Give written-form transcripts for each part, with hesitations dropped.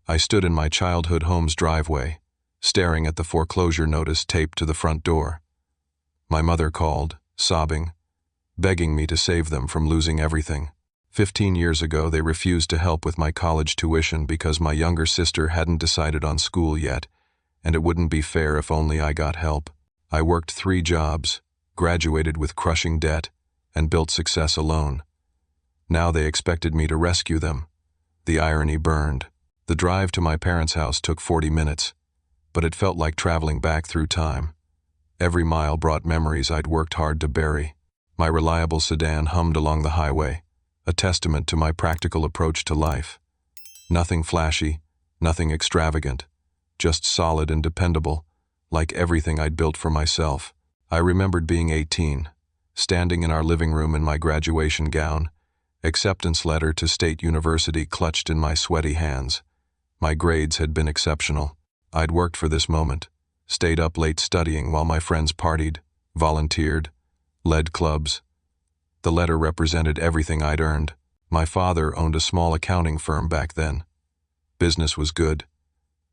I stood in my childhood home's driveway, staring at the foreclosure notice taped to the front door. My mother called, sobbing, begging me to save them from losing everything. 15 years ago, they refused to help with my college tuition because my younger sister hadn't decided on school yet, and it wouldn't be fair if only I got help. I worked 3 jobs, graduated with crushing debt, and built success alone. Now they expected me to rescue them. The irony burned. The drive to my parents' house took 40 minutes, but it felt like traveling back through time. Every mile brought memories I'd worked hard to bury. My reliable sedan hummed along the highway, a testament to my practical approach to life. Nothing flashy, nothing extravagant, just solid and dependable, like everything I'd built for myself. I remembered being 18, standing in our living room in my graduation gown, acceptance letter to State University clutched in my sweaty hands. My grades had been exceptional. I'd worked for this moment, stayed up late studying while my friends partied, volunteered, led clubs. The letter represented everything I'd earned. My father owned a small accounting firm back then. Business was good.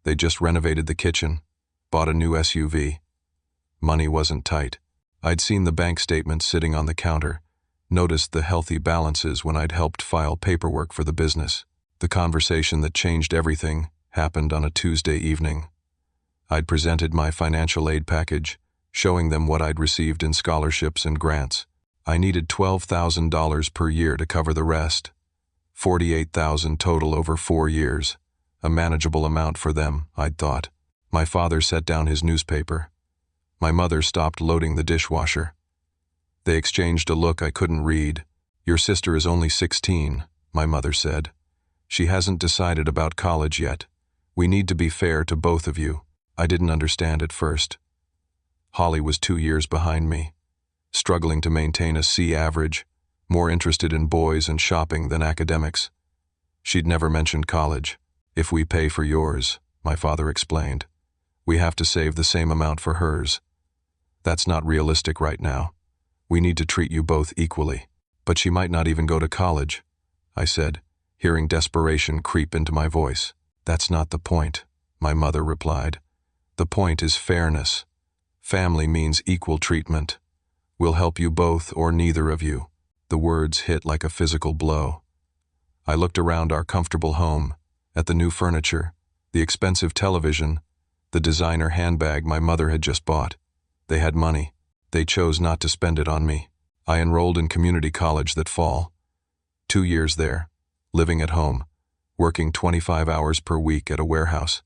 They just renovated the kitchen, bought a new SUV. Money wasn't tight. I'd seen the bank statements sitting on the counter, noticed the healthy balances when I'd helped file paperwork for the business. The conversation that changed everything happened on a Tuesday evening. I'd presented my financial aid package, showing them what I'd received in scholarships and grants. I needed $12,000 per year to cover the rest. $48,000 total over 4 years. A manageable amount for them, I'd thought. My father set down his newspaper. My mother stopped loading the dishwasher. They exchanged a look I couldn't read. "Your sister is only 16, my mother said. "She hasn't decided about college yet. We need to be fair to both of you." I didn't understand at first. Holly was 2 years behind me, struggling to maintain a C average, more interested in boys and shopping than academics. She'd never mentioned college. "If we pay for yours," my father explained, "we have to save the same amount for hers. That's not realistic right now. We need to treat you both equally." "But she might not even go to college," I said, hearing desperation creep into my voice. "That's not the point," my mother replied. "The point is fairness. Family means equal treatment. We'll help you both or neither of you." The words hit like a physical blow. I looked around our comfortable home, at the new furniture, the expensive television, the designer handbag my mother had just bought. They had money. They chose not to spend it on me. I enrolled in community college that fall. 2 years there, living at home, working 25 hours per week at a warehouse.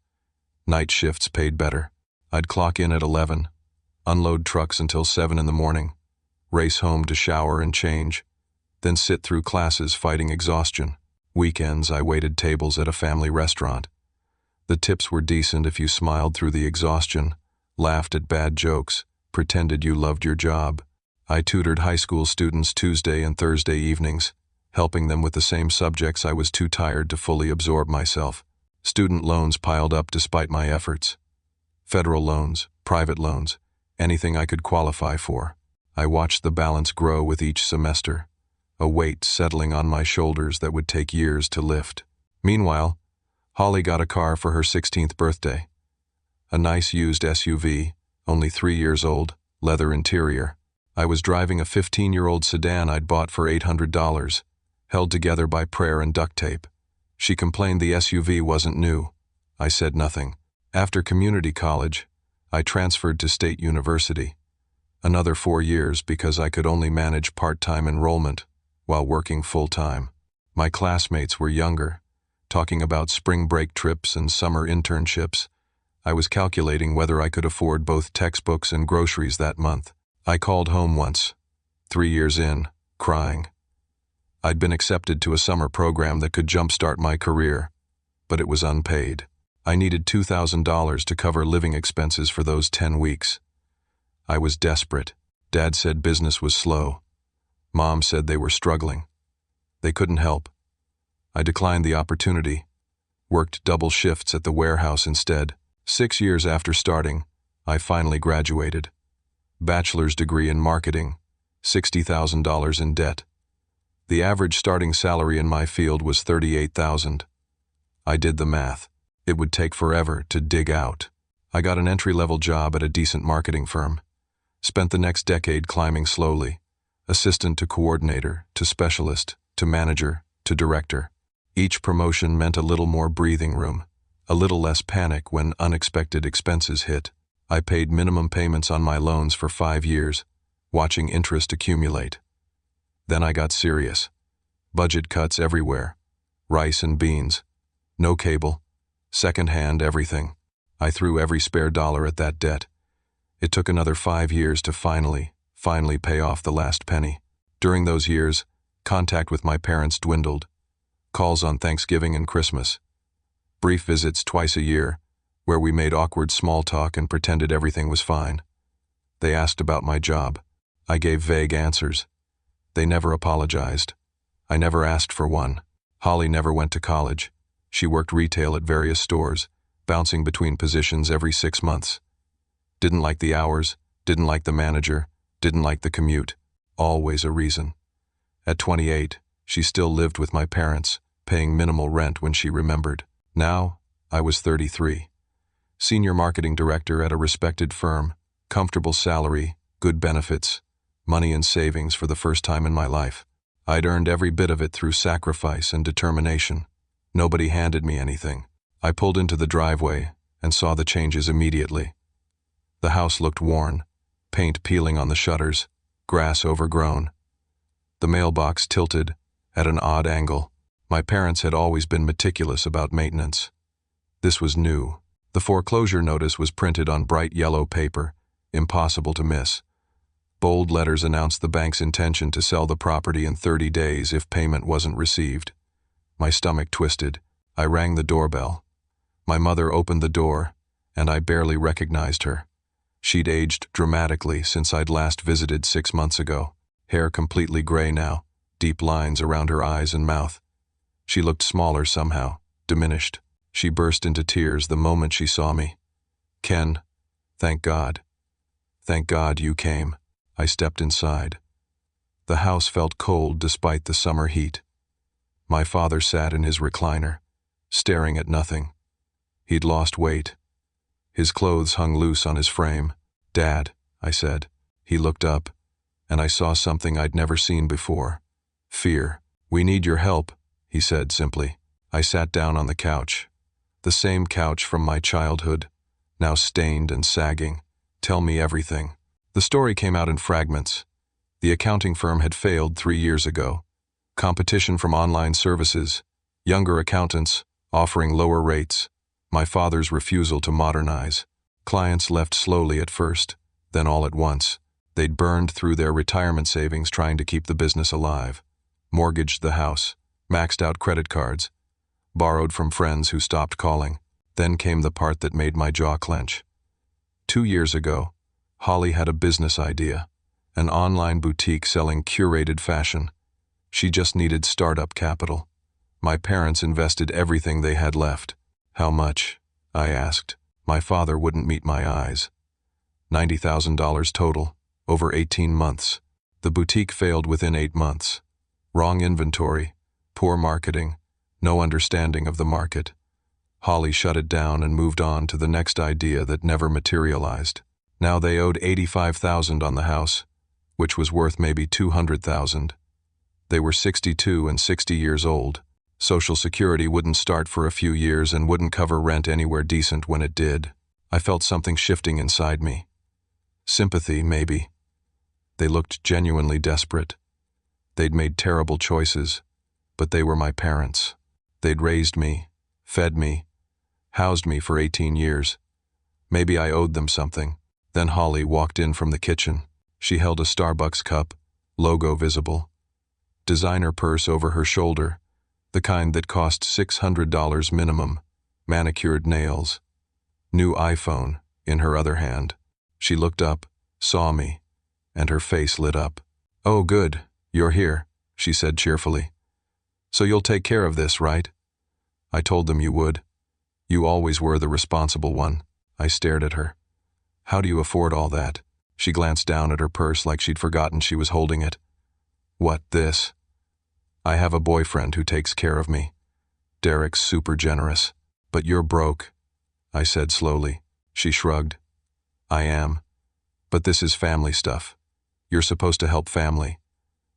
Night shifts paid better. I'd clock in at 11, unload trucks until 7 in the morning, race home to shower and change, then sit through classes fighting exhaustion. Weekends, I waited tables at a family restaurant. The tips were decent if you smiled through the exhaustion, laughed at bad jokes, pretended you loved your job. I tutored high school students Tuesday and Thursday evenings, helping them with the same subjects I was too tired to fully absorb myself. Student loans piled up despite my efforts. Federal loans, private loans, anything I could qualify for. I watched the balance grow with each semester, a weight settling on my shoulders that would take years to lift. Meanwhile, Holly got a car for her 16th birthday. A nice used SUV, only 3 years old, leather interior. I was driving a 15-year-old sedan I'd bought for $800, held together by prayer and duct tape. She complained the SUV wasn't new. I said nothing. After community college, I transferred to State University. Another 4 years because I could only manage part-time enrollment while working full-time. My classmates were younger, talking about spring break trips and summer internships. I was calculating whether I could afford both textbooks and groceries that month. I called home once, 3 years in, crying. I'd been accepted to a summer program that could jumpstart my career, but it was unpaid. I needed $2,000 to cover living expenses for those 10 weeks. I was desperate. Dad said business was slow. Mom said they were struggling. They couldn't help. I declined the opportunity, worked double shifts at the warehouse instead. 6 years after starting, I finally graduated. Bachelor's degree in marketing, $60,000 in debt. The average starting salary in my field was $38,000. I did the math. It would take forever to dig out. I got an entry-level job at a decent marketing firm. Spent the next decade climbing slowly, assistant to coordinator, to specialist, to manager, to director. Each promotion meant a little more breathing room, a little less panic when unexpected expenses hit. I paid minimum payments on my loans for 5 years, watching interest accumulate. Then I got serious. Budget cuts everywhere. Rice and beans. No cable. Second-hand everything. I threw every spare dollar at that debt. It took another 5 years to finally pay off the last penny. During those years, contact with my parents dwindled. Calls on Thanksgiving and Christmas. Brief visits twice a year, where we made awkward small talk and pretended everything was fine. They asked about my job. I gave vague answers. They never apologized. I never asked for one. Holly never went to college. She worked retail at various stores, bouncing between positions every 6 months. Didn't like the hours, didn't like the manager, didn't like the commute. Always a reason. At 28, she still lived with my parents, paying minimal rent when she remembered. Now, I was 33. Senior marketing director at a respected firm, comfortable salary, good benefits, money in savings for the first time in my life. I'd earned every bit of it through sacrifice and determination. Nobody handed me anything. I pulled into the driveway and saw the changes immediately. The house looked worn, paint peeling on the shutters, grass overgrown. The mailbox tilted at an odd angle. My parents had always been meticulous about maintenance. This was new. The foreclosure notice was printed on bright yellow paper, impossible to miss. Bold letters announced the bank's intention to sell the property in 30 days if payment wasn't received. My stomach twisted. I rang the doorbell. My mother opened the door, and I barely recognized her. She'd aged dramatically since I'd last visited 6 months ago. Hair completely gray now, deep lines around her eyes and mouth. She looked smaller somehow, diminished. She burst into tears the moment she saw me. "Ken, thank God. Thank God you came." I stepped inside. The house felt cold despite the summer heat. My father sat in his recliner, staring at nothing. He'd lost weight. His clothes hung loose on his frame. "Dad," I said. He looked up, and I saw something I'd never seen before. Fear. "We need your help," he said simply. I sat down on the couch. The same couch from my childhood, now stained and sagging. "Tell me everything." The story came out in fragments. The accounting firm had failed 3 years ago. Competition from online services, younger accountants offering lower rates, my father's refusal to modernize. Clients left slowly at first, then all at once. They'd burned through their retirement savings trying to keep the business alive. Mortgaged the house, maxed out credit cards, borrowed from friends who stopped calling. Then came the part that made my jaw clench. 2 years ago, Holly had a business idea, an online boutique selling curated fashion. She just needed startup capital. My parents invested everything they had left. "How much?" I asked. My father wouldn't meet my eyes. $90,000 total, over 18 months. The boutique failed within 8 months. Wrong inventory, poor marketing, no understanding of the market. Holly shut it down and moved on to the next idea that never materialized. Now they owed $85,000 on the house, which was worth maybe $200,000. They were 62 and 60 years old. Social Security wouldn't start for a few years and wouldn't cover rent anywhere decent when it did. I felt something shifting inside me. Sympathy, maybe. They looked genuinely desperate. They'd made terrible choices, but they were my parents. They'd raised me, fed me, housed me for 18 years. Maybe I owed them something. Then Holly walked in from the kitchen. She held a Starbucks cup, logo visible. Designer purse over her shoulder, the kind that cost $600 minimum, manicured nails. New iPhone in her other hand. She looked up, saw me, and her face lit up. "Oh, good, you're here," she said cheerfully. "So you'll take care of this, right?" I told them you would. You always were the responsible one. I stared at her. "How do you afford all that?" She glanced down at her purse like she'd forgotten she was holding it. "What, this?" "I have a boyfriend who takes care of me. Derek's super generous." But you're broke, I said slowly. She shrugged. I am. But this is family stuff. You're supposed to help family.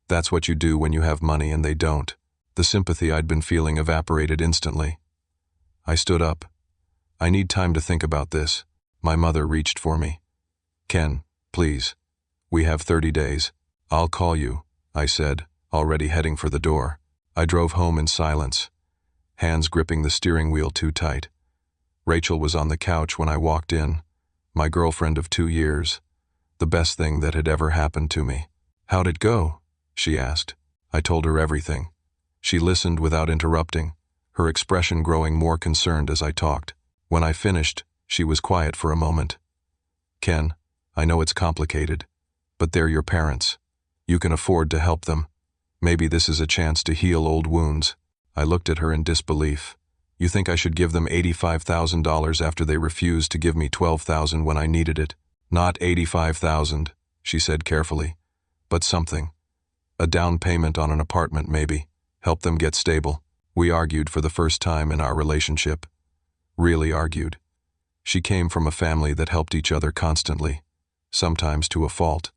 That's what you do when you have money and they don't. The sympathy I'd been feeling evaporated instantly. I stood up. I need time to think about this. My mother reached for me. Ken, please. We have 30 days. I'll call you, I said, already heading for the door. I drove home in silence, hands gripping the steering wheel too tight. Rachel was on the couch when I walked in, my girlfriend of 2 years, the best thing that had ever happened to me. How'd it go? She asked. I told her everything. She listened without interrupting, her expression growing more concerned as I talked. When I finished, she was quiet for a moment. Ken, I know it's complicated, but they're your parents. You can afford to help them. Maybe this is a chance to heal old wounds. I looked at her in disbelief. You think I should give them $85,000 after they refused to give me $12,000 when I needed it? Not $85,000, she said carefully, but something. A down payment on an apartment maybe. Help them get stable. We argued for the first time in our relationship. Really argued. She came from a family that helped each other constantly, sometimes to a fault.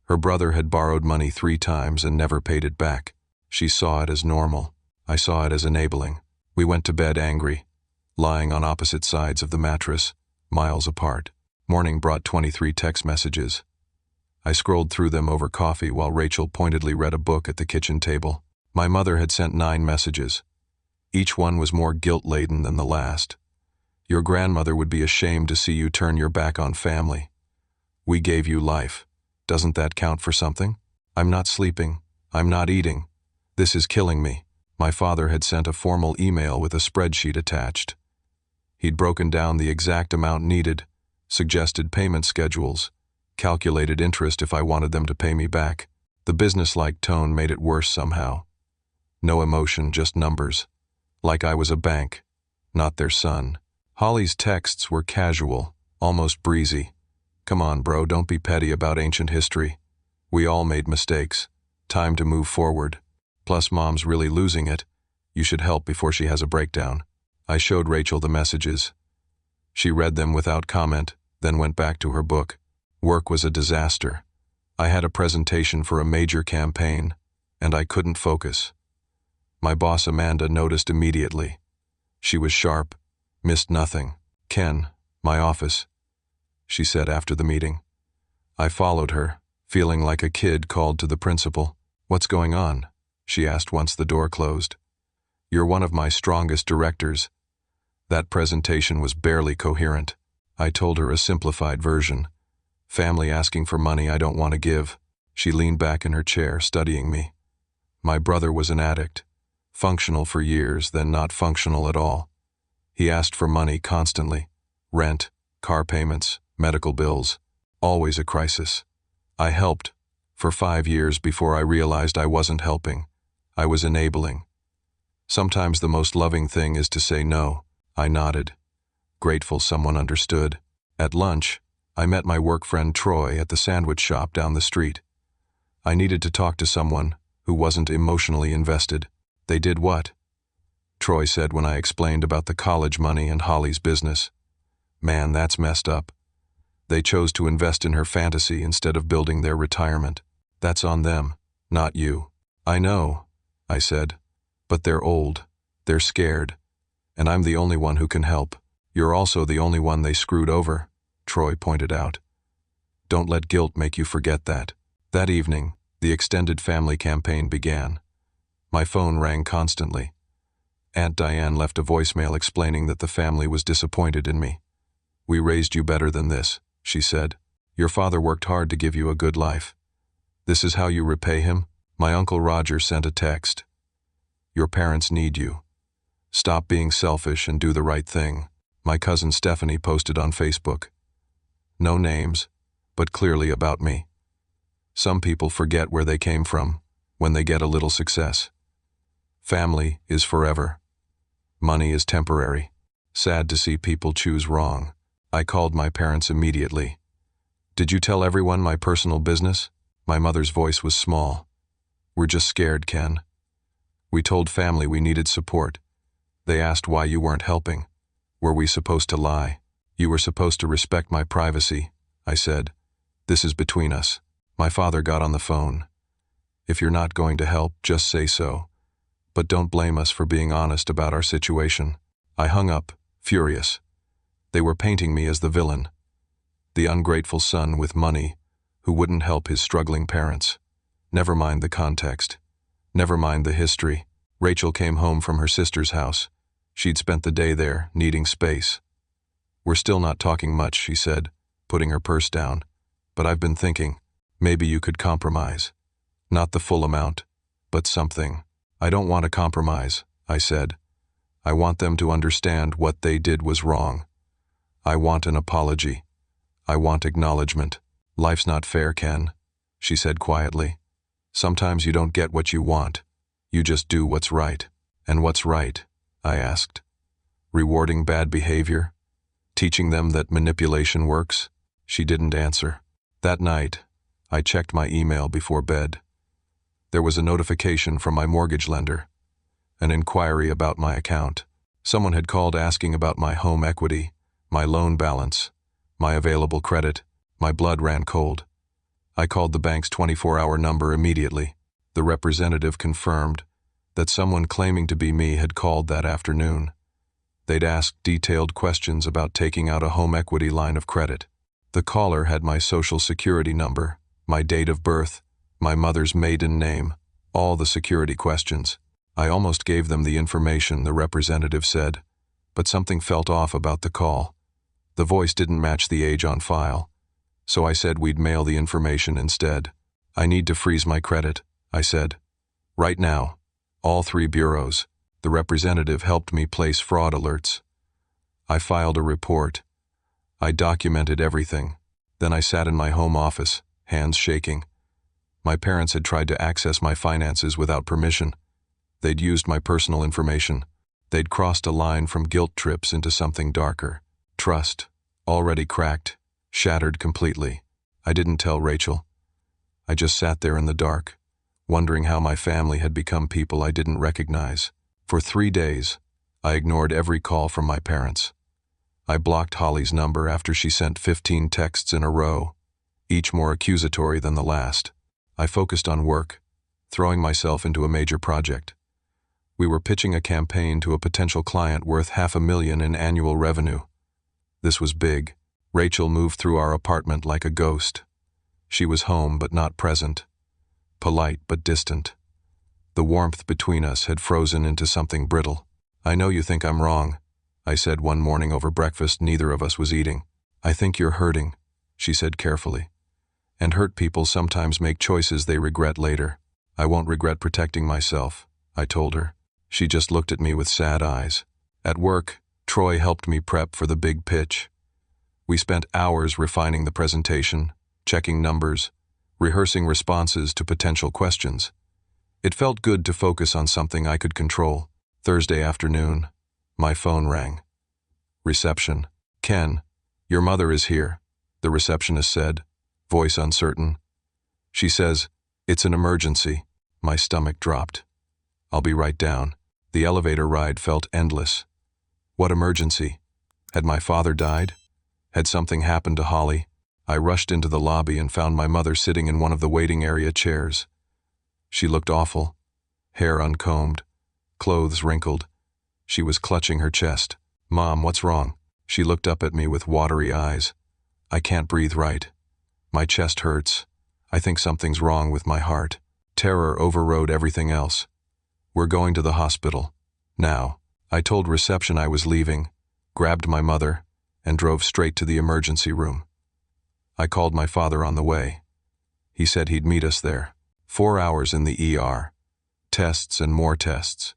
Her brother had borrowed money 3 times and never paid it back. She saw it as normal. I saw it as enabling. We went to bed angry, lying on opposite sides of the mattress, miles apart. Morning brought 23 text messages. I scrolled through them over coffee while Rachel pointedly read a book at the kitchen table. My mother had sent 9 messages. Each one was more guilt-laden than the last. Your grandmother would be ashamed to see you turn your back on family. We gave you life. Doesn't that count for something? I'm not sleeping. I'm not eating. This is killing me. My father had sent a formal email with a spreadsheet attached. He'd broken down the exact amount needed, suggested payment schedules, calculated interest if I wanted them to pay me back. The businesslike tone made it worse somehow. No emotion, just numbers. Like I was a bank, not their son. Holly's texts were casual, almost breezy. Come on, bro, don't be petty about ancient history. We all made mistakes. Time to move forward. Plus, Mom's really losing it. You should help before she has a breakdown. I showed Rachel the messages. She read them without comment, then went back to her book. Work was a disaster. I had a presentation for a major campaign, and I couldn't focus. My boss Amanda noticed immediately. She was sharp, missed nothing. Ken, my office, she said after the meeting. I followed her, feeling like a kid called to the principal. What's going on? She asked once the door closed. You're one of my strongest directors. That presentation was barely coherent. I told her a simplified version. Family asking for money I don't want to give. She leaned back in her chair, studying me. My brother was an addict. Functional for years, then not functional at all. He asked for money constantly. Rent, car payments, medical bills. Always a crisis. I helped for 5 years before I realized I wasn't helping. I was enabling. Sometimes the most loving thing is to say no. I nodded, grateful someone understood. At lunch, I met my work friend Troy at the sandwich shop down the street. I needed to talk to someone who wasn't emotionally invested. They did what? Troy said when I explained about the college money and Holly's business. Man, that's messed up. They chose to invest in her fantasy instead of building their retirement. That's on them, not you. I know, I said, but they're old, they're scared, and I'm the only one who can help. You're also the only one they screwed over, Troy pointed out. Don't let guilt make you forget that. That evening, the extended family campaign began. My phone rang constantly. Aunt Diane left a voicemail explaining that the family was disappointed in me. We raised you better than this, she said. Your father worked hard to give you a good life. This is how you repay him? My Uncle Roger sent a text. Your parents need you. Stop being selfish and do the right thing. My cousin Stephanie posted on Facebook. No names, but clearly about me. Some people forget where they came from when they get a little success. Family is forever. Money is temporary. Sad to see people choose wrong. I called my parents immediately. Did you tell everyone my personal business? My mother's voice was small. We're just scared, Ken. We told family we needed support. They asked why you weren't helping. Were we supposed to lie? You were supposed to respect my privacy, I said. This is between us. My father got on the phone. If you're not going to help, just say so. But don't blame us for being honest about our situation. I hung up, furious. They were painting me as the villain. The ungrateful son with money, who wouldn't help his struggling parents. Never mind the context. Never mind the history. Rachel came home from her sister's house. She'd spent the day there, needing space. We're still not talking much, she said, putting her purse down. But I've been thinking, maybe you could compromise. Not the full amount, but something. I don't want to compromise, I said. I want them to understand what they did was wrong. I want an apology. I want acknowledgement. Life's not fair, Ken, she said quietly. Sometimes you don't get what you want. You just do what's right. And what's right? I asked. Rewarding bad behavior? Teaching them that manipulation works? She didn't answer. That night, I checked my email before bed. There was a notification from my mortgage lender. An inquiry about my account. Someone had called asking about my home equity, my loan balance, my available credit. My blood ran cold. I called the bank's 24-hour number immediately. The representative confirmed that someone claiming to be me had called that afternoon. They'd asked detailed questions about taking out a home equity line of credit. The caller had my social security number, my date of birth, my mother's maiden name, all the security questions. I almost gave them the information, the representative said, but something felt off about the call. The voice didn't match the age on file, so I said we'd mail the information instead. I need to freeze my credit, I said. Right now. All 3 bureaus. The representative helped me place fraud alerts. I filed a report. I documented everything. Then I sat in my home office, hands shaking. My parents had tried to access my finances without permission. They'd used my personal information. They'd crossed a line from guilt trips into something darker. Trust, already cracked, shattered completely. I didn't tell Rachel. I just sat there in the dark, wondering how my family had become people I didn't recognize. For 3 days, I ignored every call from my parents. I blocked Holly's number after she sent 15 texts in a row, each more accusatory than the last. I focused on work, throwing myself into a major project. We were pitching a campaign to a potential client worth $500,000 in annual revenue. This was big. Rachel moved through our apartment like a ghost. She was home but not present, polite but distant. The warmth between us had frozen into something brittle. I know you think I'm wrong, I said one morning over breakfast neither of us was eating. I think you're hurting, she said carefully. And hurt people sometimes make choices they regret later. I won't regret protecting myself, I told her. She just looked at me with sad eyes. At work, Troy helped me prep for the big pitch. We spent hours refining the presentation, checking numbers, rehearsing responses to potential questions. It felt good to focus on something I could control. Thursday afternoon, my phone rang. Reception. Ken, your mother is here, the receptionist said, voice uncertain. She says, it's an emergency. My stomach dropped. I'll be right down. The elevator ride felt endless. What emergency? Had my father died? Had something happened to Holly? I rushed into the lobby and found my mother sitting in one of the waiting area chairs. She looked awful. Hair uncombed, clothes wrinkled. She was clutching her chest. Mom, what's wrong? She looked up at me with watery eyes. I can't breathe right. My chest hurts. I think something's wrong with my heart. Terror overrode everything else. We're going to the hospital. Now. I told reception I was leaving, grabbed my mother, and drove straight to the emergency room. I called my father on the way. He said he'd meet us there. 4 hours in the ER. Tests and more tests.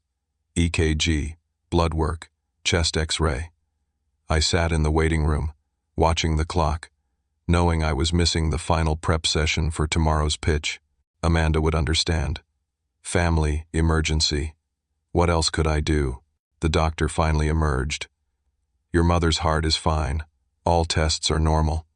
EKG, blood work, chest X-ray. I sat in the waiting room, watching the clock, knowing I was missing the final prep session for tomorrow's pitch. Amanda would understand. Family, emergency. What else could I do? The doctor finally emerged. Your mother's heart is fine. All tests are normal.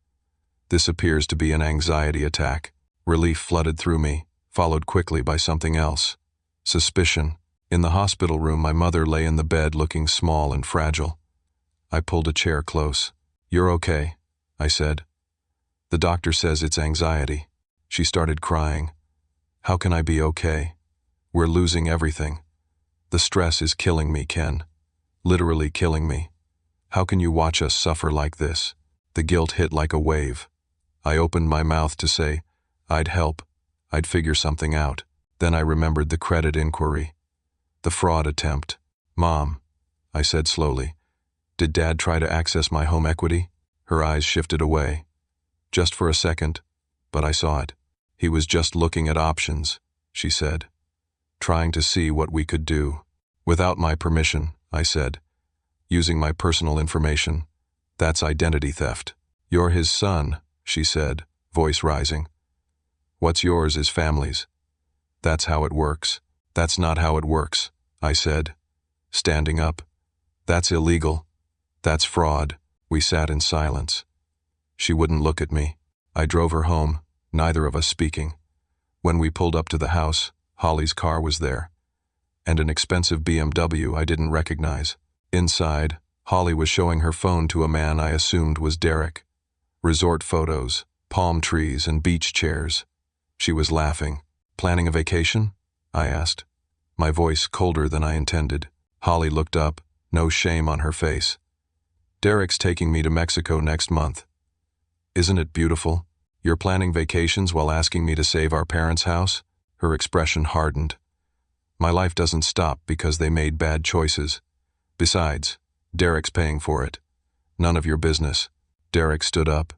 This appears to be an anxiety attack. Relief flooded through me, followed quickly by something else. Suspicion. In the hospital room, my mother lay in the bed looking small and fragile. I pulled a chair close. "You're okay," I said. "The doctor says it's anxiety." She started crying. "How can I be okay? We're losing everything. The stress is killing me, Ken. Literally killing me. How can you watch us suffer like this?" The guilt hit like a wave. I opened my mouth to say, I'd help. I'd figure something out. Then I remembered the credit inquiry. The fraud attempt. "Mom," I said slowly, "did Dad try to access my home equity?" Her eyes shifted away. Just for a second, but I saw it. "He was just looking at options," she said, "trying to see what we could do." "Without my permission," I said, "using my personal information. That's identity theft." "You're his son," she said, voice rising. "What's yours is family's. That's how it works." "That's not how it works," I said, standing up. "That's illegal. That's fraud." We sat in silence. She wouldn't look at me. I drove her home, neither of us speaking. When we pulled up to the house, Holly's car was there, and an expensive BMW I didn't recognize. Inside, Holly was showing her phone to a man I assumed was Derek. Resort photos, palm trees, and beach chairs. She was laughing. "Planning a vacation?" I asked, my voice colder than I intended. Holly looked up, no shame on her face. "Derek's taking me to Mexico next month." "Isn't it beautiful? You're planning vacations while asking me to save our parents' house?" Her expression hardened. "My life doesn't stop because they made bad choices. Besides, Derek's paying for it. None of your business." Derek stood up.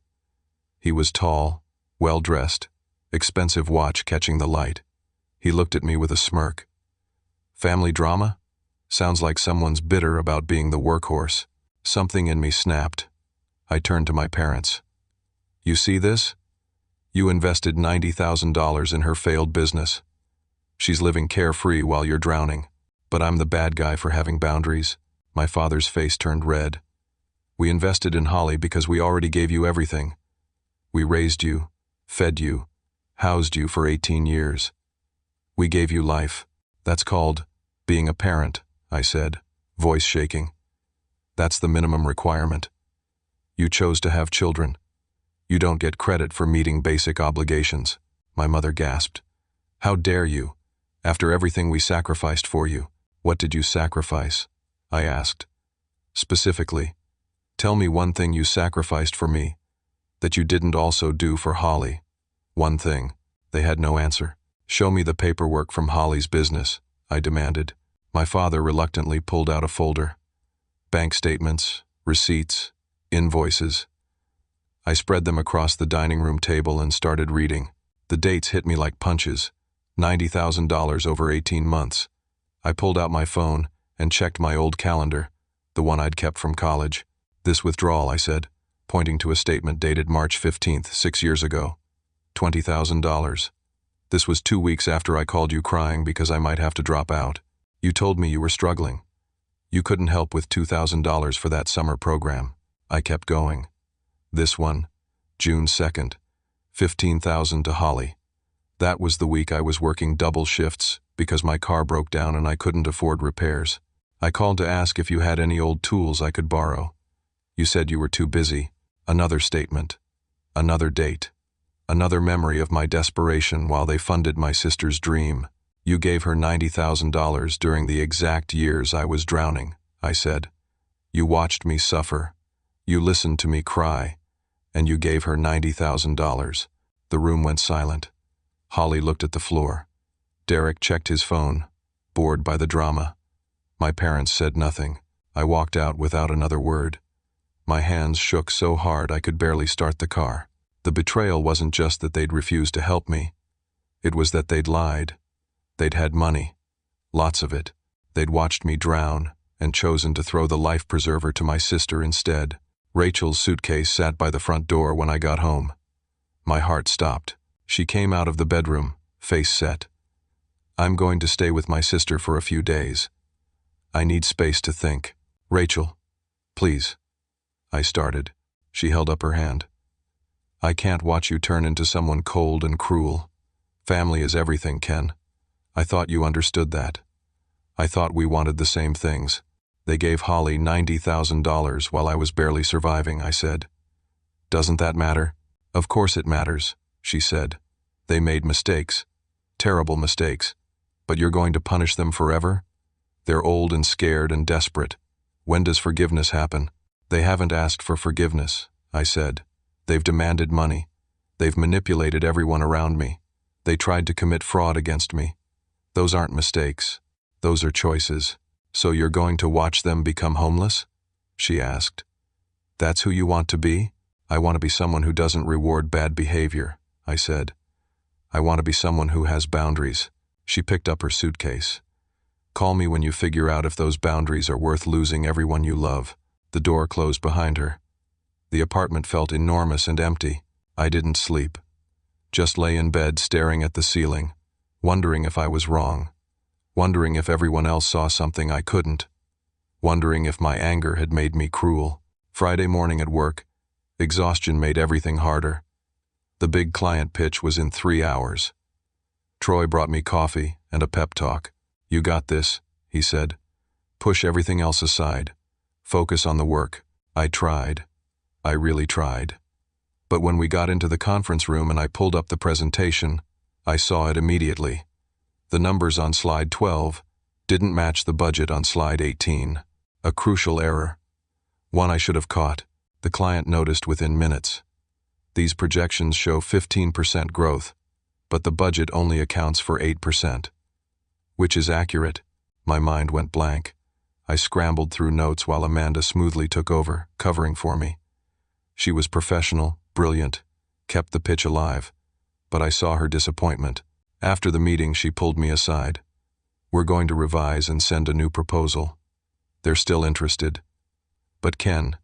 He was tall, well-dressed, expensive watch catching the light. He looked at me with a smirk. "Family drama? Sounds like someone's bitter about being the workhorse." Something in me snapped. I turned to my parents. "You see this? You invested $90,000 in her failed business. She's living carefree while you're drowning. But I'm the bad guy for having boundaries." My father's face turned red. "We invested in Holly because we already gave you everything. We raised you, fed you, housed you for 18 years. We gave you life. That's called being a parent," I said, voice shaking. "That's the minimum requirement. You chose to have children. You don't get credit for meeting basic obligations." My mother gasped. "How dare you? After everything we sacrificed for you." "What did you sacrifice?" I asked. "Specifically, tell me one thing you sacrificed for me that you didn't also do for Holly." "One thing." They had no answer. "Show me the paperwork from Holly's business," I demanded. My father reluctantly pulled out a folder. Bank statements, receipts, invoices. I spread them across the dining room table and started reading. The dates hit me like punches. $90,000 over 18 months. I pulled out my phone and checked my old calendar, the one I'd kept from college. "This withdrawal," I said, pointing to a statement dated March 15th, 6 years ago. $20,000. This was 2 weeks after I called you crying because I might have to drop out. You told me you were struggling. You couldn't help with $2,000 for that summer program." I kept going. This one, June 2nd, $15,000 to Holly. That was the week I was working double shifts because my car broke down and I couldn't afford repairs. I called to ask if you had any old tools I could borrow. You said you were too busy. Another statement. Another date. Another memory of my desperation while they funded my sister's dream. "You gave her $90,000 during the exact years I was drowning," I said. "You watched me suffer. You listened to me cry. And you gave her $90,000. The room went silent. Holly looked at the floor. Derek checked his phone, bored by the drama. My parents said nothing. I walked out without another word. My hands shook so hard I could barely start the car. The betrayal wasn't just that they'd refused to help me. It was that they'd lied. They'd had money. Lots of it. They'd watched me drown and chosen to throw the life preserver to my sister instead. Rachel's suitcase sat by the front door when I got home. My heart stopped. She came out of the bedroom, face set. "I'm going to stay with my sister for a few days. I need space to think." "Rachel, please," I started. She held up her hand. "I can't watch you turn into someone cold and cruel. Family is everything, Ken. I thought you understood that. I thought we wanted the same things." They gave Holly $90,000 while I was barely surviving, I said. Doesn't that matter? Of course it matters, she said. They made mistakes. Terrible mistakes. But you're going to punish them forever? They're old and scared and desperate. When does forgiveness happen? They haven't asked for forgiveness, I said. They've demanded money. They've manipulated everyone around me. They tried to commit fraud against me. Those aren't mistakes. Those are choices. So you're going to watch them become homeless? She asked. That's who you want to be? I want to be someone who doesn't reward bad behavior, I said. I want to be someone who has boundaries. She picked up her suitcase. Call me when you figure out if those boundaries are worth losing everyone you love. The door closed behind her. The apartment felt enormous and empty. I didn't sleep. Just lay in bed staring at the ceiling, wondering if I was wrong, wondering if everyone else saw something I couldn't, wondering if my anger had made me cruel. Friday morning at work, exhaustion made everything harder. The big client pitch was in 3 hours. Troy brought me coffee and a pep talk. You got this, he said. Push everything else aside. Focus on the work. I tried. I really tried. But when we got into the conference room and I pulled up the presentation, I saw it immediately. The numbers on slide 12 didn't match the budget on slide 18. A crucial error. One I should have caught. The client noticed within minutes. These projections show 15% growth, but the budget only accounts for 8%. Which is accurate? My mind went blank. I scrambled through notes while Amanda smoothly took over, covering for me. She was professional, brilliant, kept the pitch alive, but I saw her disappointment. After the meeting, she pulled me aside. We're going to revise and send a new proposal. They're still interested. But Ken,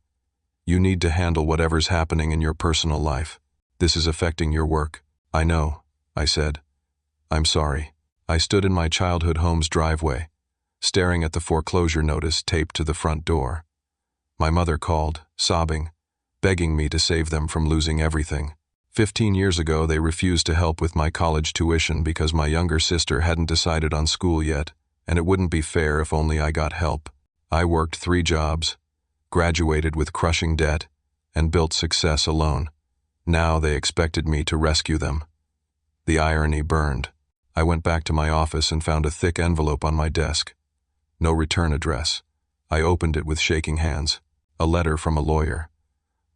you need to handle whatever's happening in your personal life. This is affecting your work. I know, I said. I'm sorry. I stood in my childhood home's driveway, staring at the foreclosure notice taped to the front door. My mother called, sobbing, begging me to save them from losing everything. 15 years ago, they refused to help with my college tuition because my younger sister hadn't decided on school yet, and it wouldn't be fair if only I got help. I worked 3 jobs, graduated with crushing debt, and built success alone. Now they expected me to rescue them. The irony burned. I went back to my office and found a thick envelope on my desk. No return address. I opened it with shaking hands. A letter from a lawyer.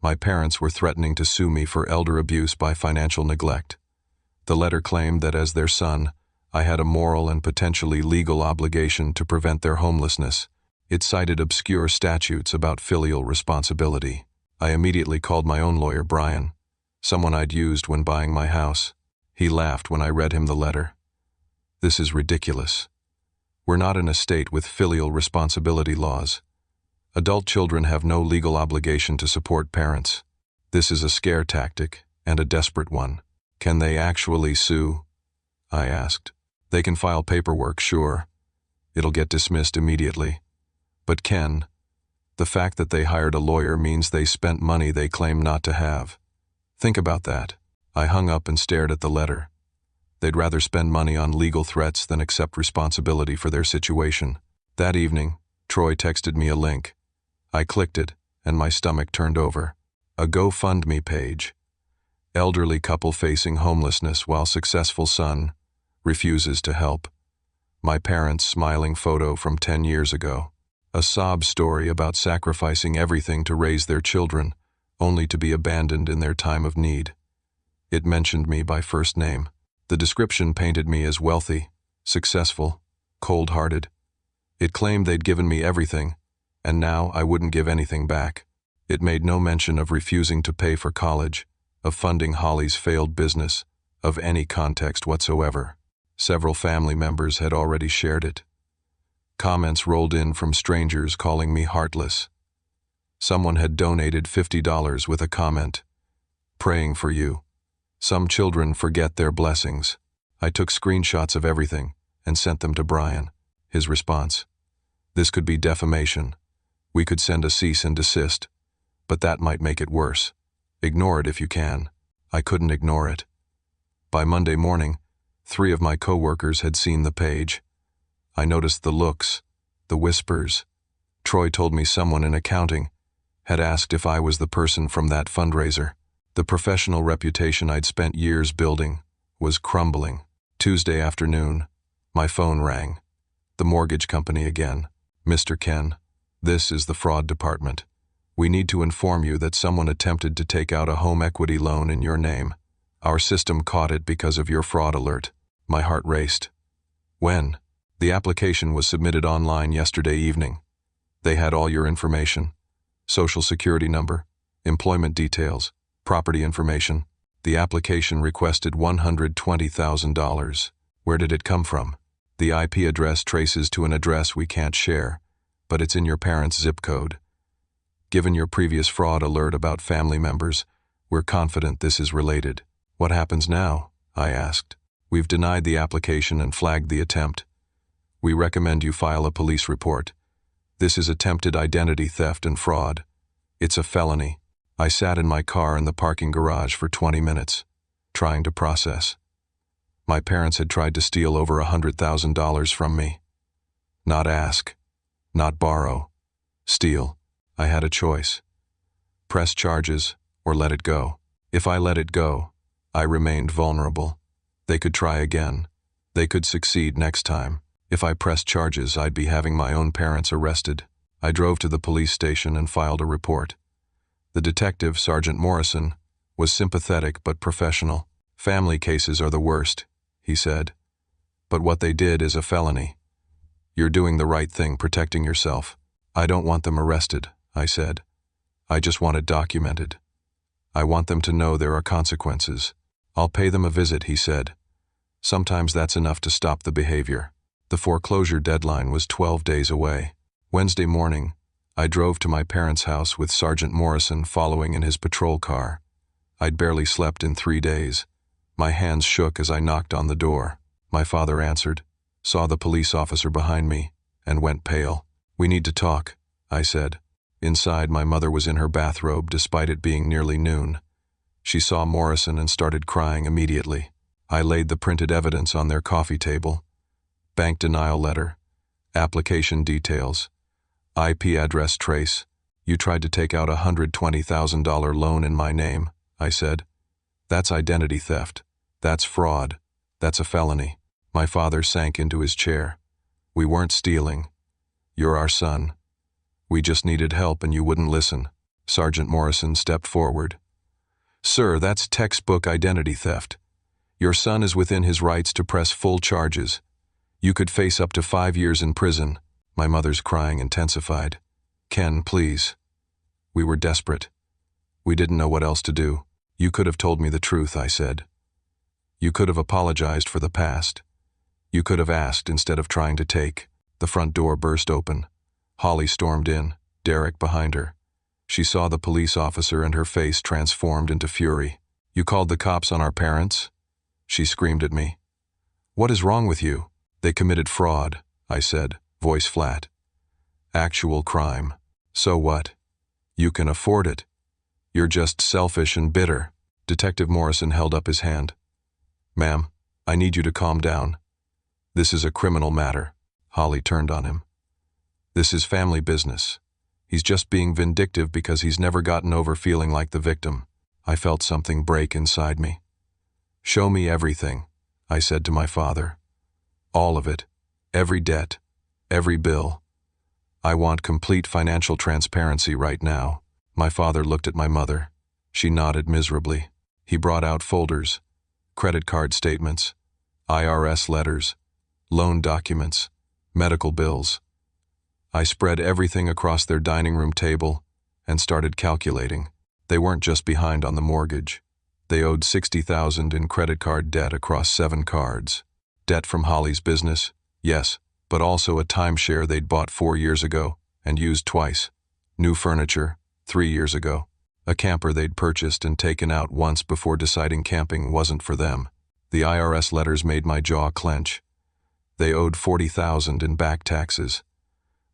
My parents were threatening to sue me for elder abuse by financial neglect. The letter claimed that as their son, I had a moral and potentially legal obligation to prevent their homelessness. It cited obscure statutes about filial responsibility. I immediately called my own lawyer, Brian, someone I'd used when buying my house. He laughed when I read him the letter. This is ridiculous. We're not in a state with filial responsibility laws. Adult children have no legal obligation to support parents. This is a scare tactic, and a desperate one. Can they actually sue? I asked. They can file paperwork, sure. It'll get dismissed immediately. But Ken, the fact that they hired a lawyer means they spent money they claim not to have. Think about that. I hung up and stared at the letter. They'd rather spend money on legal threats than accept responsibility for their situation. That evening, Troy texted me a link. I clicked it, and my stomach turned over. A GoFundMe page. Elderly couple facing homelessness while successful son refuses to help. My parents' smiling photo from 10 years ago. A sob story about sacrificing everything to raise their children, only to be abandoned in their time of need. It mentioned me by first name. The description painted me as wealthy, successful, cold-hearted. It claimed they'd given me everything, and now I wouldn't give anything back. It made no mention of refusing to pay for college, of funding Holly's failed business, of any context whatsoever. Several family members had already shared it. Comments rolled in from strangers calling me heartless. Someone had donated $50 with a comment, "Praying for you." Some children forget their blessings. I took screenshots of everything and sent them to Brian. His response: "This could be defamation. We could send a cease and desist, but that might make it worse. Ignore it if you can." I couldn't ignore it. By Monday morning, 3 of my coworkers had seen the page. I noticed the looks, the whispers, Troy told me someone in accounting had asked if I was the person from that fundraiser. The professional reputation I'd spent years building was crumbling. Tuesday afternoon, my phone rang. The mortgage company again. Mr. Ken, this is the fraud department. We need to inform you that someone attempted to take out a home equity loan in your name. Our system caught it because of your fraud alert. My heart raced. When? The application was submitted online yesterday evening. They had all your information. Social security number, employment details, property information. The application requested $120,000. Where did it come from? The IP address traces to an address we can't share, but it's in your parents' zip code. Given your previous fraud alert about family members, we're confident this is related. What happens now? I asked. We've denied the application and flagged the attempt. We recommend you file a police report. This is attempted identity theft and fraud. It's a felony. I sat in my car in the parking garage for 20 minutes, trying to process. My parents had tried to steal over $100,000 from me. Not ask, not borrow, steal. I had a choice. Press charges or let it go. If I let it go, I remained vulnerable. They could try again. They could succeed next time. If I pressed charges, I'd be having my own parents arrested. I drove to the police station and filed a report. The detective, Sergeant Morrison, was sympathetic but professional. Family cases are the worst, he said. But what they did is a felony. You're doing the right thing, protecting yourself. I don't want them arrested, I said. I just want it documented. I want them to know there are consequences. I'll pay them a visit, he said. Sometimes that's enough to stop the behavior. The foreclosure deadline was 12 days away. Wednesday morning, I drove to my parents' house with Sergeant Morrison following in his patrol car. I'd barely slept in 3 days. My hands shook as I knocked on the door. My father answered, saw the police officer behind me, and went pale. We need to talk, I said. Inside, my mother was in her bathrobe despite it being nearly noon. She saw Morrison and started crying immediately. I laid the printed evidence on their coffee table. Bank denial letter, application details, IP address trace. You tried to take out a $120,000 loan in my name, I said. That's identity theft. That's fraud. That's a felony. My father sank into his chair. We weren't stealing. You're our son. We just needed help and you wouldn't listen. Sergeant Morrison stepped forward. Sir, that's textbook identity theft. Your son is within his rights to press full charges. You could face up to 5 years in prison. My mother's crying intensified. Ken, please. We were desperate. We didn't know what else to do. You could have told me the truth, I said. You could have apologized for the past. You could have asked instead of trying to take. The front door burst open. Holly stormed in, Derek behind her. She saw the police officer and her face transformed into fury. You called the cops on our parents? She screamed at me. What is wrong with you? They committed fraud, I said, voice flat. Actual crime. So what? You can afford it. You're just selfish and bitter. Detective Morrison held up his hand. Ma'am, I need you to calm down. This is a criminal matter. Holly turned on him. This is family business. He's just being vindictive because he's never gotten over feeling like the victim. I felt something break inside me. Show me everything, I said to my father. All of it. Every debt. Every bill. I want complete financial transparency right now. My father looked at my mother. She nodded miserably. He brought out folders, credit card statements, IRS letters, loan documents, medical bills. I spread everything across their dining room table and started calculating. They weren't just behind on the mortgage. They owed $60,000 in credit card debt across 7 cards. Debt from Holly's business, yes, but also a timeshare they'd bought 4 years ago and used twice. New furniture, 3 years ago. A camper they'd purchased and taken out once before deciding camping wasn't for them. The IRS letters made my jaw clench. They owed $40,000 in back taxes.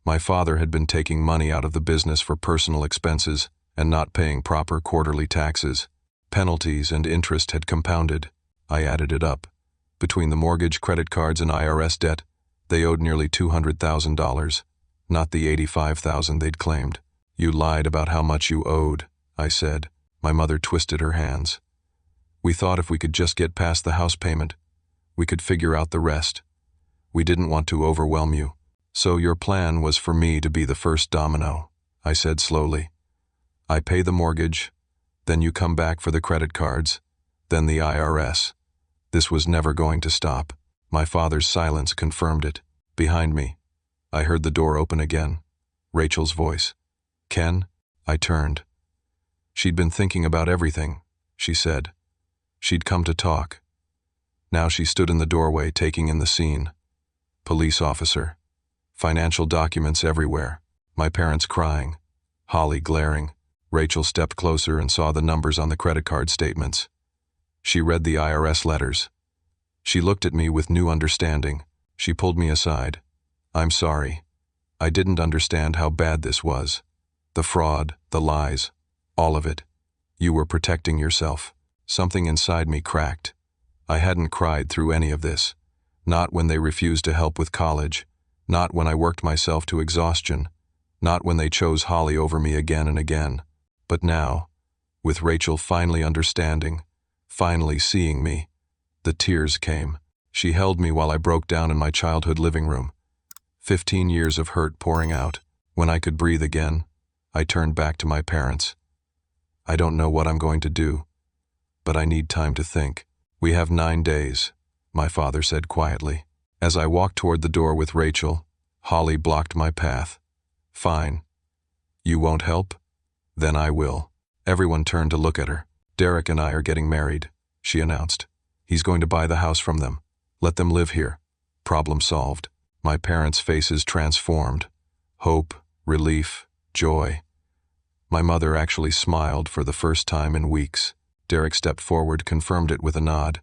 My father had been taking money out of the business for personal expenses and not paying proper quarterly taxes. Penalties and interest had compounded. I added it up. Between the mortgage, credit cards, and IRS debt, they owed nearly $200,000. not the $85,000 they'd claimed. You lied about how much you owed, I said. My mother twisted her hands. We thought if we could just get past the house payment, we could figure out the rest. We didn't want to overwhelm you. So your plan was for me to be the first domino, I said slowly. I pay the mortgage, then you come back for the credit cards, then the IRS. This was never going to stop. My father's silence confirmed it. Behind me, I heard the door open again. Rachel's voice. Ken? I turned. She'd been thinking about everything, she said. She'd come to talk. Now she stood in the doorway, taking in the scene. Police officer. Financial documents everywhere. My parents crying. Holly glaring. Rachel stepped closer and saw the numbers on the credit card statements. She read the IRS letters. She looked at me with new understanding. She pulled me aside. I'm sorry. I didn't understand how bad this was. The fraud, the lies, all of it. You were protecting yourself. Something inside me cracked. I hadn't cried through any of this. Not when they refused to help with college. Not when I worked myself to exhaustion. Not when they chose Holly over me again and again. But now, with Rachel finally understanding, finally seeing me, the tears came. She held me while I broke down in my childhood living room. 15 years of hurt pouring out. When I could breathe again, I turned back to my parents. I don't know what I'm going to do, but I need time to think. We have 9 days, my father said quietly. As I walked toward the door with Rachel, Holly blocked my path. Fine. You won't help? Then I will. Everyone turned to look at her. Derek and I are getting married, she announced. He's going to buy the house from them. Let them live here. Problem solved. My parents' faces transformed. Hope, relief, joy. My mother actually smiled for the first time in weeks. Derek stepped forward, confirmed it with a nod.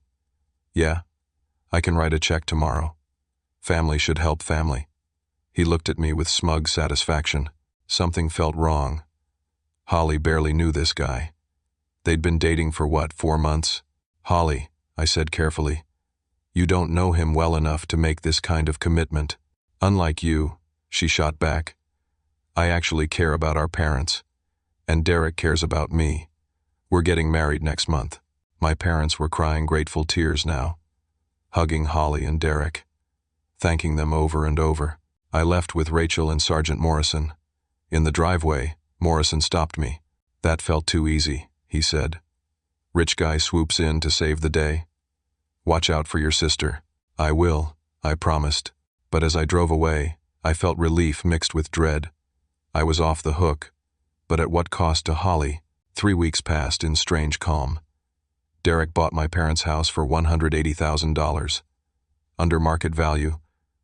Yeah, I can write a check tomorrow. Family should help family. He looked at me with smug satisfaction. Something felt wrong. Holly barely knew this guy. They'd been dating for 4 months? Holly, I said carefully, you don't know him well enough to make this kind of commitment. Unlike you, she shot back. I actually care about our parents. And Derek cares about me. We're getting married next month. My parents were crying grateful tears now, hugging Holly and Derek, thanking them over and over. I left with Rachel and Sergeant Morrison. In the driveway, Morrison stopped me. That felt too easy, he said. Rich guy swoops in to save the day. Watch out for your sister. I will, I promised. But as I drove away, I felt relief mixed with dread. I was off the hook. But at what cost to Holly? 3 weeks passed in strange calm. Derek bought my parents' house for $180,000. Under market value,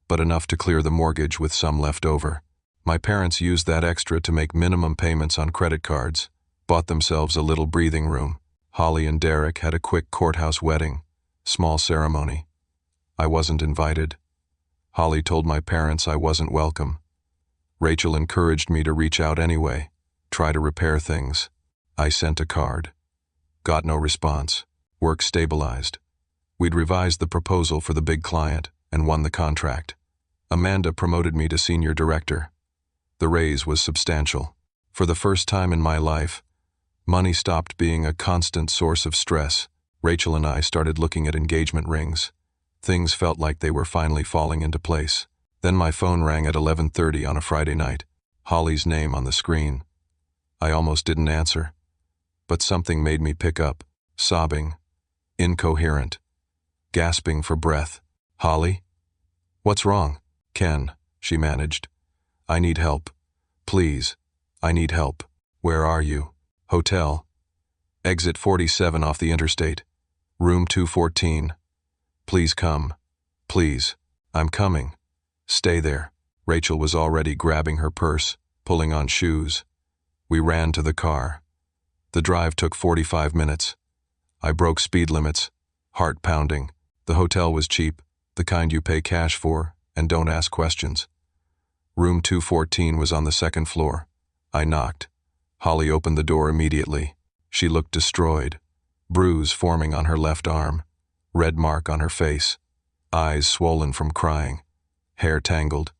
but enough to clear the mortgage with some left over. My parents used that extra to make minimum payments on credit cards, bought themselves a little breathing room. Holly and Derek had a quick courthouse wedding, small ceremony. I wasn't invited. Holly told my parents I wasn't welcome. Rachel encouraged me to reach out anyway, try to repair things. I sent a card. Got no response. Work stabilized. We'd revised the proposal for the big client and won the contract. Amanda promoted me to senior director. The raise was substantial. For the first time in my life, money stopped being a constant source of stress. Rachel and I started looking at engagement rings. Things felt like they were finally falling into place. Then my phone rang at 11:30 on a Friday night. Holly's name on the screen. I almost didn't answer. But something made me pick up, sobbing, incoherent, gasping for breath. Holly? What's wrong? Ken, she managed. I need help. Please, I need help. Where are you? Hotel. Exit 47 off the interstate. Room 214. Please come. Please. I'm coming. Stay there. Rachel was already grabbing her purse, pulling on shoes. We ran to the car. The drive took 45 minutes. I broke speed limits, heart pounding. The hotel was cheap, the kind you pay cash for and don't ask questions. Room 214 was on the second floor. I knocked. Holly opened the door immediately. She looked destroyed. Bruise forming on her left arm. Red mark on her face. Eyes swollen from crying. Hair tangled.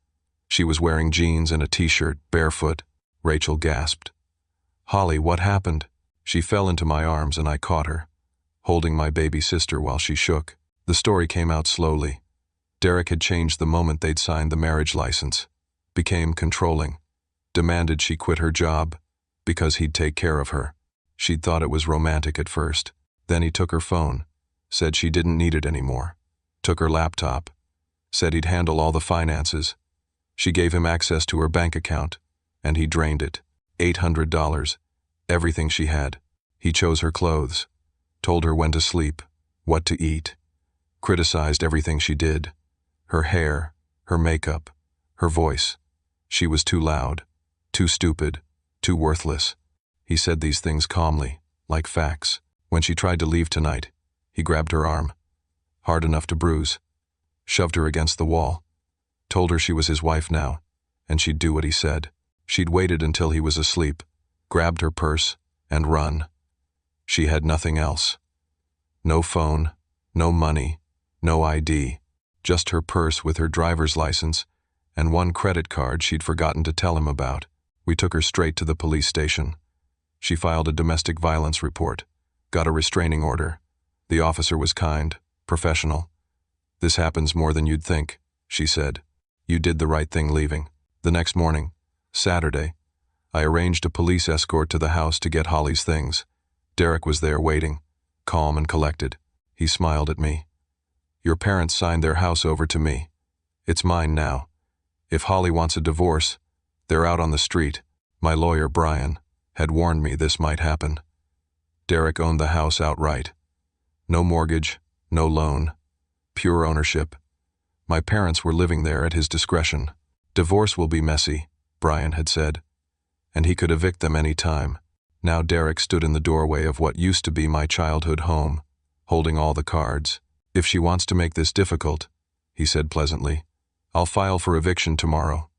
She was wearing jeans and a t-shirt, barefoot. Rachel gasped. "Holly, what happened?" She fell into my arms and I caught her, holding my baby sister while she shook. The story came out slowly. Derek had changed the moment they'd signed the marriage license, became controlling, demanded she quit her job because he'd take care of her. She'd thought it was romantic at first. Then he took her phone, said she didn't need it anymore, took her laptop, said he'd handle all the finances. She gave him access to her bank account, and he drained it. $800, everything she had. He chose her clothes, told her when to sleep, what to eat, criticized everything she did. Her hair, her makeup, her voice. She was too loud, too stupid, too worthless. He said these things calmly, like facts. When she tried to leave tonight, he grabbed her arm, hard enough to bruise, shoved her against the wall, told her she was his wife now, and she'd do what he said. She'd waited until he was asleep, grabbed her purse, and run. She had nothing else. No phone, no money, no ID, just her purse with her driver's license and one credit card she'd forgotten to tell him about. We took her straight to the police station. She filed a domestic violence report, got a restraining order. The officer was kind, professional. "This happens more than you'd think," she said. "You did the right thing leaving." The next morning, Saturday, I arranged a police escort to the house to get Holly's things. Derek was there waiting, calm and collected. He smiled at me. "Your parents signed their house over to me. It's mine now. If Holly wants a divorce, they're out on the street." My lawyer, Brian, had warned me this might happen. Derek owned the house outright. No mortgage, no loan, pure ownership. My parents were living there at his discretion. "Divorce will be messy," Brian had said, and he could evict them any time. Now Derek stood in the doorway of what used to be my childhood home, holding all the cards. "If she wants to make this difficult," he said pleasantly, "I'll file for eviction tomorrow.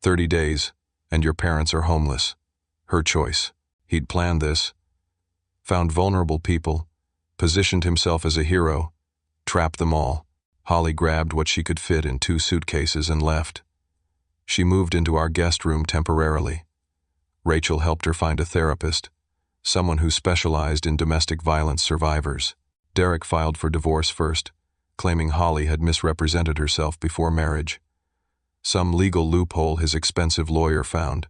30 days, and your parents are homeless. Her choice." He'd planned this, found vulnerable people, positioned himself as a hero, trapped them all. Holly grabbed what she could fit in 2 suitcases and left. She moved into our guest room temporarily. Rachel helped her find a therapist, someone who specialized in domestic violence survivors. Derek filed for divorce first, claiming Holly had misrepresented herself before marriage. Some legal loophole his expensive lawyer found.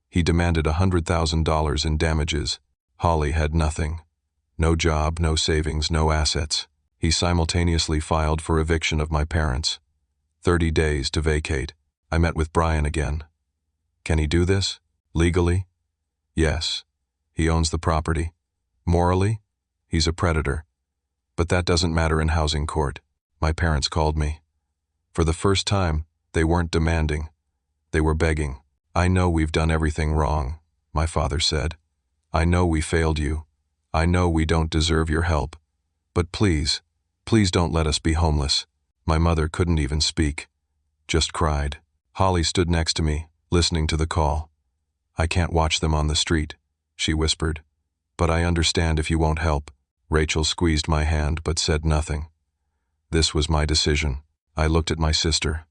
He demanded $100,000 in damages. Holly had nothing. No job, no savings, no assets. He simultaneously filed for eviction of my parents. 30 days to vacate. I met with Brian again. Can he do this? Legally? Yes. He owns the property. Morally? He's a predator. But that doesn't matter in housing court. My parents called me. For the first time, they weren't demanding. They were begging. "I know we've done everything wrong," my father said. "I know we failed you. I know we don't deserve your help. But please, please don't let us be homeless." My mother couldn't even speak, just cried. Holly stood next to me, listening to the call. "I can't watch them on the street," she whispered. "But I understand if you won't help." Rachel squeezed my hand but said nothing. This was my decision. I looked at my sister,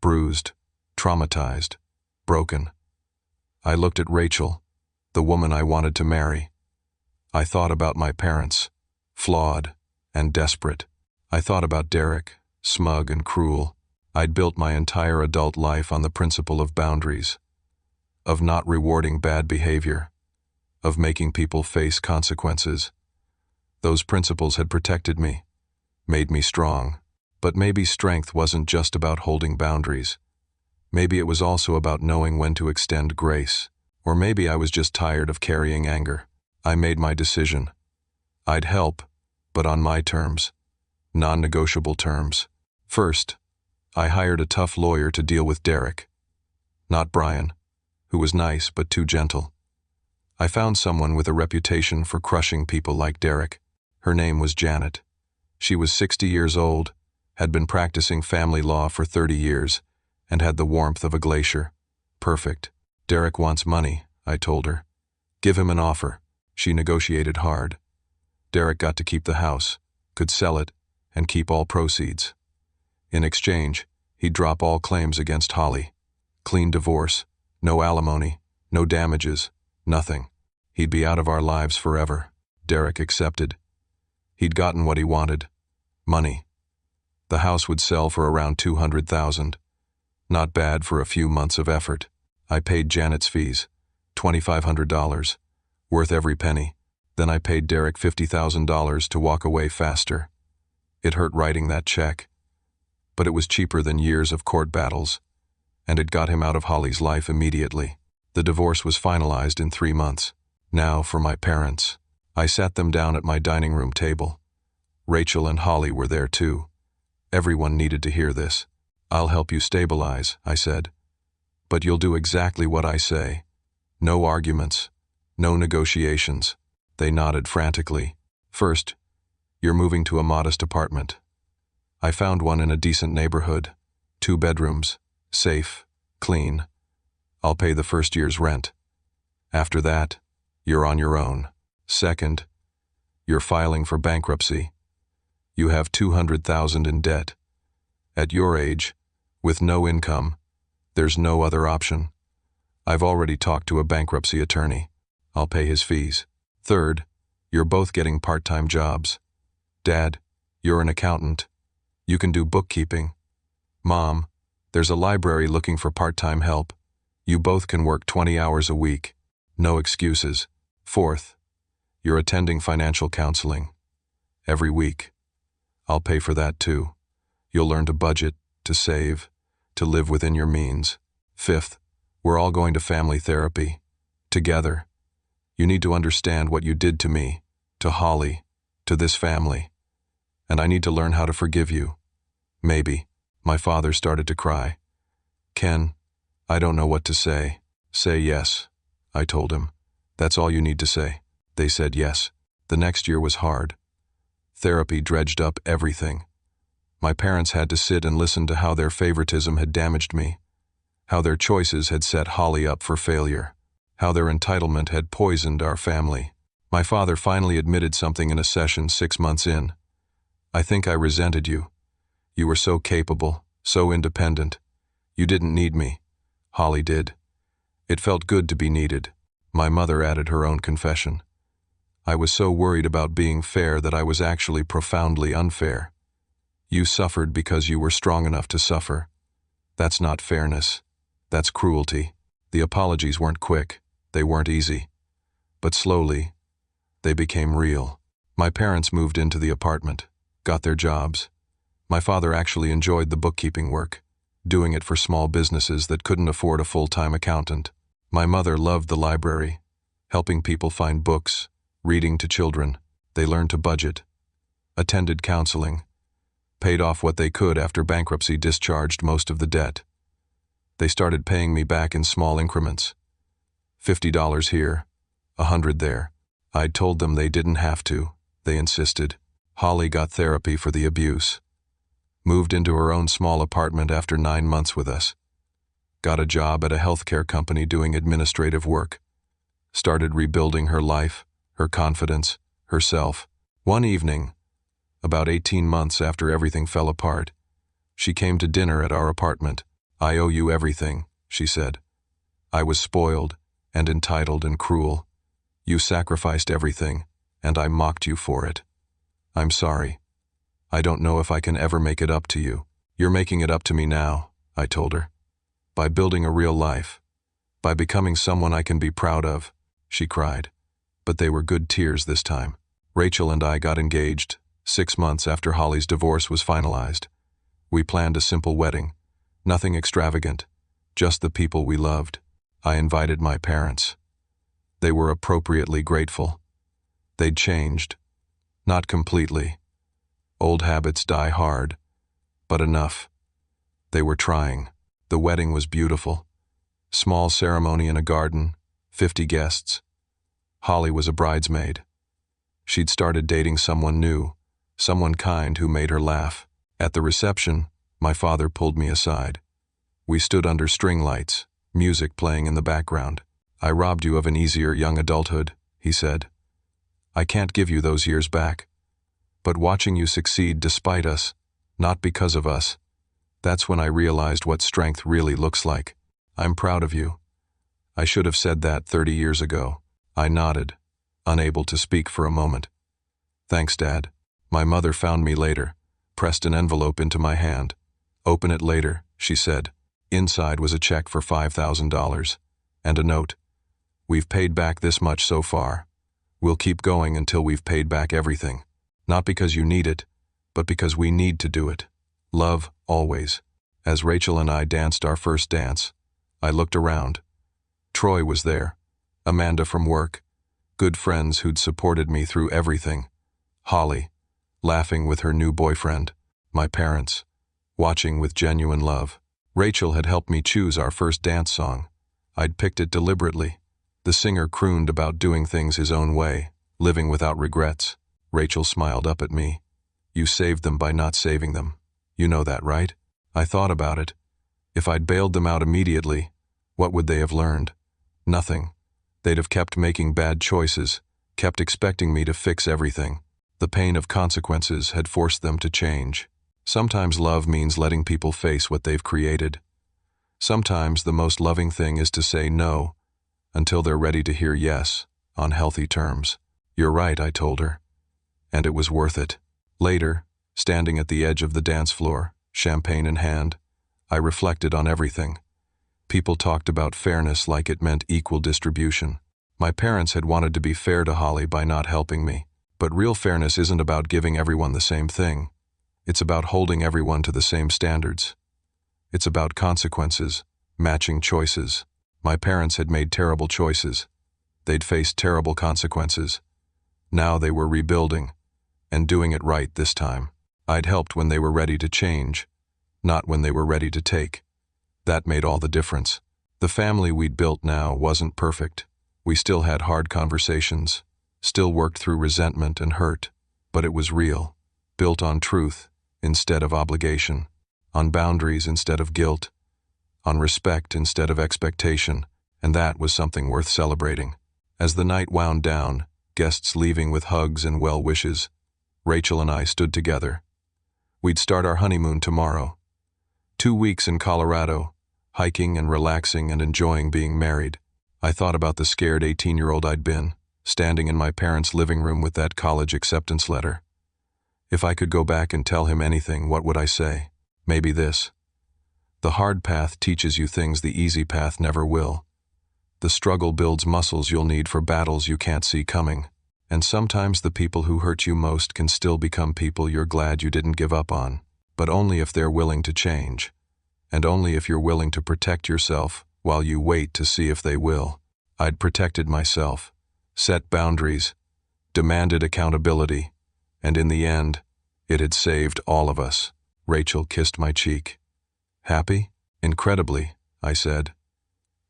bruised, traumatized, broken. I looked at Rachel, the woman I wanted to marry. I thought about my parents, flawed and desperate. I thought about Derek, smug and cruel. I'd built my entire adult life on the principle of boundaries, of not rewarding bad behavior, of making people face consequences. Those principles had protected me, made me strong. But maybe strength wasn't just about holding boundaries. Maybe it was also about knowing when to extend grace. Or maybe I was just tired of carrying anger. I made my decision. I'd help, but on my terms, non-negotiable terms. First, I hired a tough lawyer to deal with Derek. Not Brian, who was nice but too gentle. I found someone with a reputation for crushing people like Derek. Her name was Janet. She was 60 years old, had been practicing family law for 30 years, and had the warmth of a glacier. Perfect. "Derek wants money," I told her. "Give him an offer." She negotiated hard. Derek got to keep the house, could sell it, and keep all proceeds. In exchange, he'd drop all claims against Holly. Clean divorce, no alimony, no damages, nothing. He'd be out of our lives forever. Derek accepted. He'd gotten what he wanted. Money. The house would sell for around $200,000. Not bad for a few months of effort. I paid Janet's fees, $2,500, worth every penny. Then I paid Derek $50,000 to walk away faster. It hurt writing that check, but it was cheaper than years of court battles, and it got him out of Holly's life immediately. The divorce was finalized in 3 months. Now for my parents. I sat them down at my dining room table. Rachel and Holly were there too. Everyone needed to hear this. "I'll help you stabilize," I said. "But you'll do exactly what I say. No arguments. No negotiations." They nodded frantically. "First, you're moving to a modest apartment. I found one in a decent neighborhood. 2 bedrooms, safe, clean. I'll pay the first year's rent. After that, you're on your own. Second, you're filing for bankruptcy. You have $200,000 in debt. At your age, with no income, there's no other option. I've already talked to a bankruptcy attorney. I'll pay his fees. Third, you're both getting part-time jobs. Dad, you're an accountant. You can do bookkeeping. Mom, there's a library looking for part-time help. You both can work 20 hours a week. No excuses. Fourth, you're attending financial counseling. Every week. I'll pay for that too. You'll learn to budget, to save, to live within your means. Fifth, we're all going to family therapy. Together. You need to understand what you did to me, to Holly, to this family. And I need to learn how to forgive you. Maybe." My father started to cry. "Ken, I don't know what to say." "Say yes," I told him. "That's all you need to say." They said yes. The next year was hard. Therapy dredged up everything. My parents had to sit and listen to how their favoritism had damaged me, how their choices had set Holly up for failure, how their entitlement had poisoned our family. My father finally admitted something in a session 6 months in. "I think I resented you. You were so capable, so independent. You didn't need me. Holly did. It felt good to be needed." My mother added her own confession. "I was so worried about being fair that I was actually profoundly unfair. You suffered because you were strong enough to suffer. That's not fairness. That's cruelty." The apologies weren't quick. They weren't easy. But slowly, they became real. My parents moved into the apartment, got their jobs. My father actually enjoyed the bookkeeping work, doing it for small businesses that couldn't afford a full-time accountant. My mother loved the library, helping people find books, reading to children. They learned to budget, attended counseling, paid off what they could after bankruptcy discharged most of the debt. They started paying me back in small increments. $50 here, $100 there. I'd told them they didn't have to. They insisted. Holly got therapy for the abuse. Moved into her own small apartment after 9 months with us. Got a job at a healthcare company doing administrative work. Started rebuilding her life, her confidence, herself. One evening, about 18 months after everything fell apart, she came to dinner at our apartment. "I owe you everything," she said. "I was spoiled and entitled and cruel. You sacrificed everything, and I mocked you for it. I'm sorry. I don't know if I can ever make it up to you." "You're making it up to me now," I told her. "By building a real life. By becoming someone I can be proud of," she cried. But they were good tears this time. Rachel and I got engaged 6 months after Holly's divorce was finalized. We planned a simple wedding. Nothing extravagant. Just the people we loved. I invited my parents. They were appropriately grateful. They'd changed. Not completely. Old habits die hard, but enough. They were trying. The wedding was beautiful. Small ceremony in a garden, 50 guests. Holly was a bridesmaid. She'd started dating someone new, someone kind who made her laugh. At the reception, my father pulled me aside. We stood under string lights, music playing in the background. "I robbed you of an easier young adulthood," he said. "I can't give you those years back. But watching you succeed despite us, not because of us, that's when I realized what strength really looks like." I'm proud of you. I should have said that 30 years ago. I nodded, unable to speak for a moment. Thanks, Dad. My mother found me later, pressed an envelope into my hand. Open it later, she said. Inside was a check for $5,000 and a note. We've paid back this much so far. We'll keep going until we've paid back everything. Not because you need it, but because we need to do it. Love, always. As Rachel and I danced our first dance, I looked around. Troy was there, Amanda from work, good friends who'd supported me through everything. Holly, laughing with her new boyfriend. My parents, watching with genuine love. Rachel had helped me choose our first dance song. I'd picked it deliberately. The singer crooned about doing things his own way, living without regrets. Rachel smiled up at me. You saved them by not saving them. You know that, right? I thought about it. If I'd bailed them out immediately, what would they have learned? Nothing. They'd have kept making bad choices, kept expecting me to fix everything. The pain of consequences had forced them to change. Sometimes love means letting people face what they've created. Sometimes the most loving thing is to say no, until they're ready to hear yes, on healthy terms. You're right, I told her. And it was worth it. Later, standing at the edge of the dance floor, champagne in hand, I reflected on everything. People talked about fairness like it meant equal distribution. My parents had wanted to be fair to Holly by not helping me. But real fairness isn't about giving everyone the same thing. It's about holding everyone to the same standards. It's about consequences, matching choices. My parents had made terrible choices. They'd faced terrible consequences. Now they were rebuilding, and doing it right this time. I'd helped when they were ready to change, not when they were ready to take. That made all the difference. The family we'd built now wasn't perfect. We still had hard conversations, still worked through resentment and hurt, but it was real, built on truth instead of obligation, on boundaries instead of guilt, on respect instead of expectation, and that was something worth celebrating. As the night wound down, guests leaving with hugs and well wishes, Rachel and I stood together. We'd start our honeymoon tomorrow. 2 weeks in Colorado, hiking and relaxing and enjoying being married. I thought about the scared 18-year-old I'd been, standing in my parents' living room with that college acceptance letter. If I could go back and tell him anything, what would I say? Maybe this. The hard path teaches you things the easy path never will. The struggle builds muscles you'll need for battles you can't see coming. And sometimes the people who hurt you most can still become people you're glad you didn't give up on, but only if they're willing to change. And only if you're willing to protect yourself while you wait to see if they will. I'd protected myself, set boundaries, demanded accountability, and in the end, it had saved all of us. Rachel kissed my cheek. Happy? Incredibly, I said.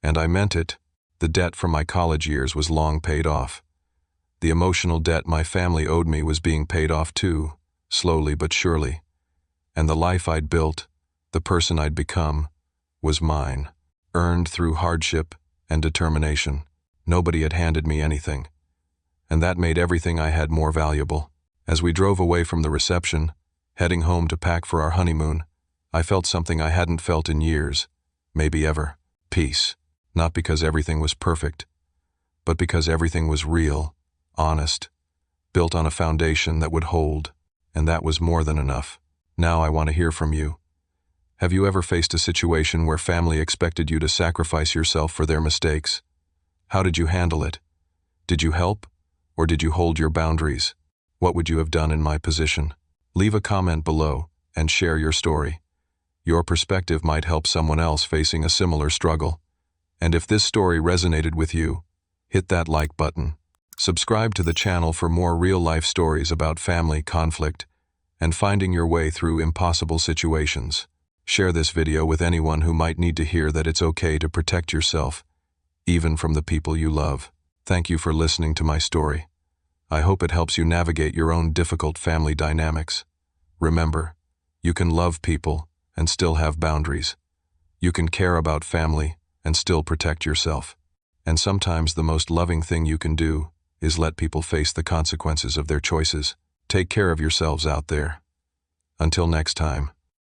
And I meant it. The debt from my college years was long paid off. The emotional debt my family owed me was being paid off too, slowly but surely. And the life I'd built, the person I'd become, was mine, earned through hardship and determination. Nobody had handed me anything, and that made everything I had more valuable. As we drove away from the reception, heading home to pack for our honeymoon, I felt something I hadn't felt in years, maybe ever. Peace. Not because everything was perfect, but because everything was real, honest, built on a foundation that would hold, and that was more than enough. Now I want to hear from you. Have you ever faced a situation where family expected you to sacrifice yourself for their mistakes? How did you handle it? Did you help, or did you hold your boundaries? What would you have done in my position? Leave a comment below and share your story. Your perspective might help someone else facing a similar struggle. And if this story resonated with you, hit that like button. Subscribe to the channel for more real-life stories about family conflict and finding your way through impossible situations. Share this video with anyone who might need to hear that it's okay to protect yourself, even from the people you love. Thank you for listening to my story. I hope it helps you navigate your own difficult family dynamics. Remember, you can love people and still have boundaries. You can care about family and still protect yourself. And sometimes the most loving thing you can do is let people face the consequences of their choices. Take care of yourselves out there. Until next time.